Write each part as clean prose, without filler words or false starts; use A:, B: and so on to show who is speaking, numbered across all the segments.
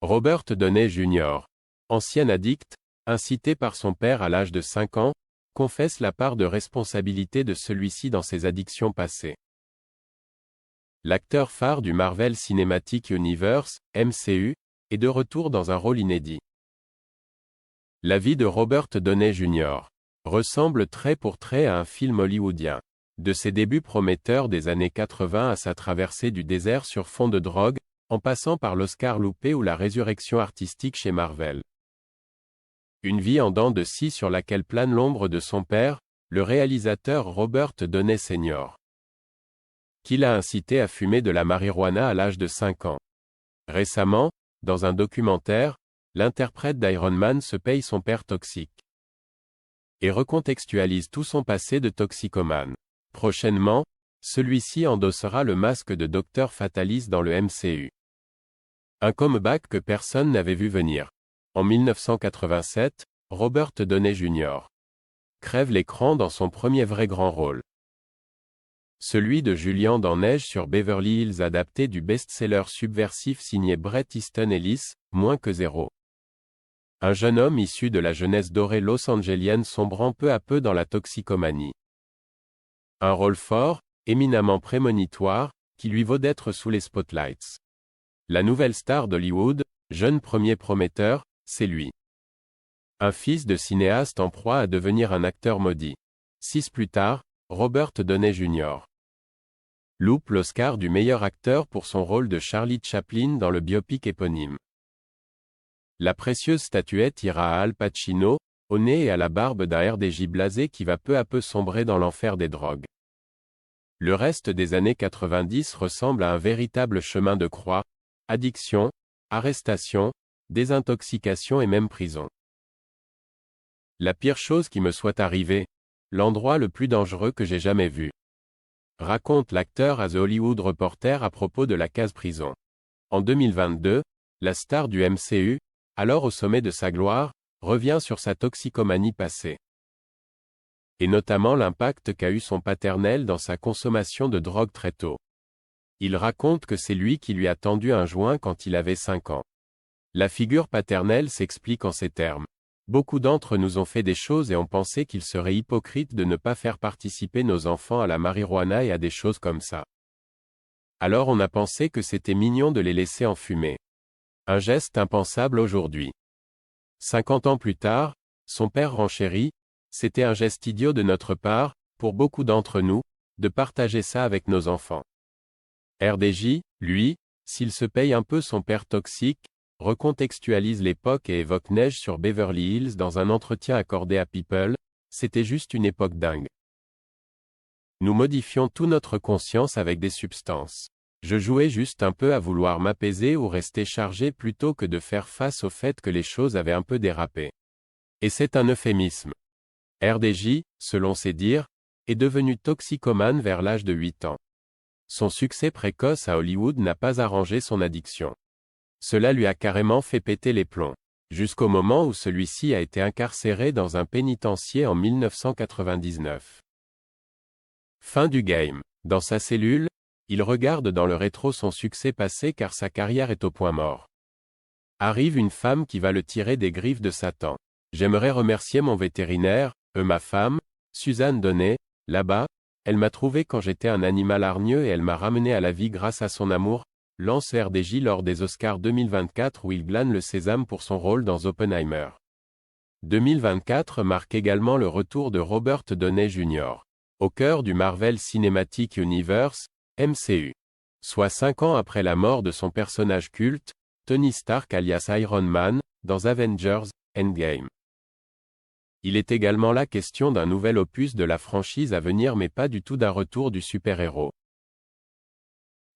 A: Robert Downey Jr., ancien addict, incité par son père à l'âge de 5 ans, confesse la part de responsabilité de celui-ci dans ses addictions passées. L'acteur phare du Marvel Cinematic Universe, MCU, est de retour dans un rôle inédit. La vie de Robert Downey Jr. ressemble trait pour trait à un film hollywoodien. De ses débuts prometteurs des années 80 à sa traversée du désert sur fond de drogue, en passant par l'Oscar loupé ou la résurrection artistique chez Marvel. Une vie en dents de scie sur laquelle plane l'ombre de son père, le réalisateur Robert Downey Sr., qui l'a incité à fumer de la marijuana à l'âge de 5 ans. Récemment, dans un documentaire, l'interprète d'Iron Man se paye son père toxique et recontextualise tout son passé de toxicomane. Prochainement, celui-ci endossera le masque de Dr Fatalis dans le MCU. Un comeback que personne n'avait vu venir. En 1987, Robert Downey Jr. crève l'écran dans son premier vrai grand rôle. Celui de Julian dans Neige sur Beverly Hills adapté du best-seller subversif signé Bret Easton Ellis, Moins que zéro. Un jeune homme issu de la jeunesse dorée los-angélienne sombrant peu à peu dans la toxicomanie. Un rôle fort, éminemment prémonitoire, qui lui vaut d'être sous les spotlights. La nouvelle star d'Hollywood, jeune premier prometteur, c'est lui. Un fils de cinéaste en proie à devenir un acteur maudit. 6 plus tard, Robert Downey Jr. loupe l'Oscar du meilleur acteur pour son rôle de Charlie Chaplin dans le biopic éponyme. La précieuse statuette ira à Al Pacino, au nez et à la barbe d'un RDJ blasé qui va peu à peu sombrer dans l'enfer des drogues. Le reste des années 90 ressemble à un véritable chemin de croix, addiction, arrestation, désintoxication et même prison. La pire chose qui me soit arrivée, l'endroit le plus dangereux que j'ai jamais vu. Raconte l'acteur à The Hollywood Reporter à propos de la case prison. En 2022, la star du MCU, alors au sommet de sa gloire, revient sur sa toxicomanie passée. Et notamment l'impact qu'a eu son paternel dans sa consommation de drogue très tôt. Il raconte que c'est lui qui lui a tendu un joint quand il avait 5 ans. La figure paternelle s'explique en ces termes. Beaucoup d'entre nous ont fait des choses et ont pensé qu'il serait hypocrite de ne pas faire participer nos enfants à la marijuana et à des choses comme ça. Alors on a pensé que c'était mignon de les laisser en fumer. Un geste impensable aujourd'hui. 50 ans plus tard, son père renchérit, c'était un geste idiot de notre part, pour beaucoup d'entre nous, de partager ça avec nos enfants. RDJ, lui, s'il se paye un peu son père toxique, recontextualise l'époque et évoque Neige sur Beverly Hills dans un entretien accordé à People, c'était juste une époque dingue. Nous modifions toute notre conscience avec des substances. Je jouais juste un peu à vouloir m'apaiser ou rester chargé plutôt que de faire face au fait que les choses avaient un peu dérapé. Et c'est un euphémisme. RDJ, selon ses dires, est devenu toxicomane vers l'âge de 8 ans. Son succès précoce à Hollywood n'a pas arrangé son addiction. Cela lui a carrément fait péter les plombs. Jusqu'au moment où celui-ci a été incarcéré dans un pénitencier en 1999. Fin du game. Dans sa cellule, il regarde dans le rétro son succès passé car sa carrière est au point mort. Arrive une femme qui va le tirer des griffes de Satan. J'aimerais remercier mon vétérinaire, ma femme, Suzanne Donnet, là-bas, elle m'a trouvé quand j'étais un animal hargneux et elle m'a ramené à la vie grâce à son amour, lance RDJ lors des Oscars 2024 où il glane le sésame pour son rôle dans Oppenheimer. 2024 marque également le retour de Robert Downey Jr. au cœur du Marvel Cinematic Universe, MCU. Soit 5 ans après la mort de son personnage culte, Tony Stark alias Iron Man, dans Avengers, Endgame. Il est également là question d'un nouvel opus de la franchise à venir mais pas du tout d'un retour du super-héros.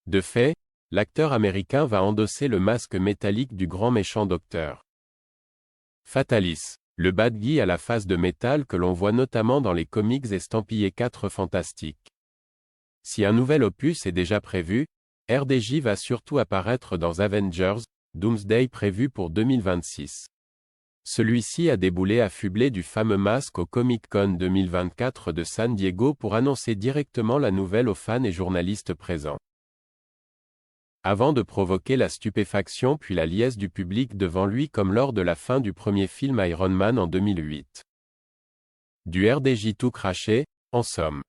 A: De fait, l'acteur américain va endosser le masque métallique du grand méchant docteur Fatalis, le bad guy à la face de métal que l'on voit notamment dans les comics estampillés 4 Fantastiques. Si un nouvel opus est déjà prévu, RDJ va surtout apparaître dans Avengers, Doomsday prévu pour 2026. Celui-ci a déboulé affublé du fameux masque au Comic-Con 2024 de San Diego pour annoncer directement la nouvelle aux fans et journalistes présents. avant de provoquer la stupéfaction puis la liesse du public devant lui comme lors de la fin du premier film Iron Man en 2008. Du RDJ tout craché, en somme.